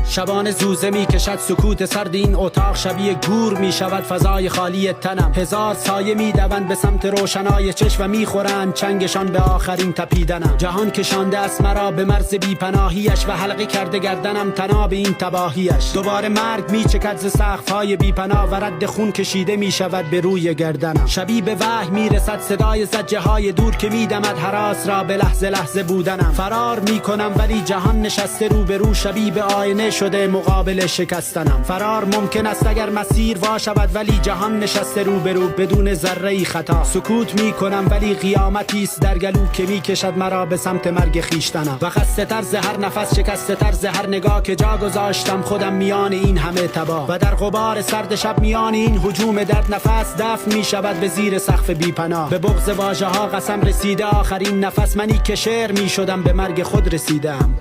شبان زوزه می کشد سکوت سرد این اتاق، شبیه گور می شود فضای خالی تنم. هزار سایه می دوند به سمت روشنای چشم و می خورند چنگشان به آخرین تپیدنم. جهان کشانده است مرا به مرز بی پناهیش و حلقه کرده گردنم تناب این تباهیش. دوباره مرگ می چکد ز سقف های بی پناه و رد خون کشیده می شود به روی گردنم. شبی به وحی می رسد صدای زجه های دور که می دمد هراس را به لحظه لحظه بودنم. فرار می کنم ولی جهان نشسته رو به رو، شبی به آینه شده مقابل شکستنم. فرار ممکن است اگر مسیر وا شود ولی جهان نشسته رو به رو بدون ذره‌ای خطا. سکوت می کنم ولی قیامتی است در گلو که می کشد مرا به سمت مرگ خویشتنم. و خسته تر ز هر نفس، شکسته تر ز هر نگاه که جا گذاشتم خودم میان این همه تباه. و در غبار سرد شب میان این هجوم درد نفس دفن می شود به زیر سقف بی پناه. به بغض واژه ها قسم رسیده آخرین نفس، منی که شعر می شدم به مرگ خود رسیدم.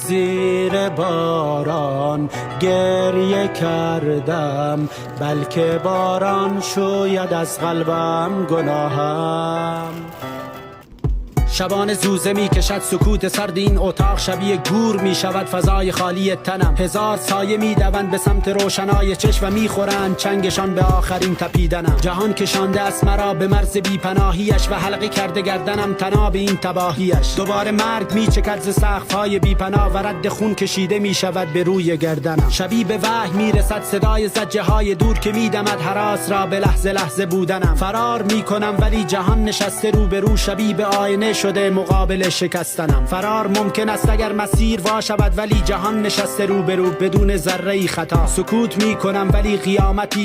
زیر باران گریه کردم، بلکه باران شوید از قلبم گناهم. شبان زوزه می کشد سکوت سرد این اتاق، شبیه گور می شود فضای خالی تنم. هزار سایه می دوند به سمت روشنای چشم و می خورند چنگشان به آخرین تپیدنم. جهان کشانده است مرا به مرز بی پناهیش و حلقه کرده گردنم تناب این تباهیش. دوباره مرگ می چکد ز سقف های بی پناه و رد خون کشیده می شود به روی گردنم. شبی به وحی می رسد صدای زجه های دور که می دمد هراس را به لحظه لحظه بودنم. فرار می کنم ولی جهان نشسته رو به رو، شبی به آینه شده مقابل شکستنم. فرار ممکن است اگر مسیر وا شود ولی جهان نشسته رو به رو بدون ذره‌ای خطا. سکوت می کنم ولی قیامتی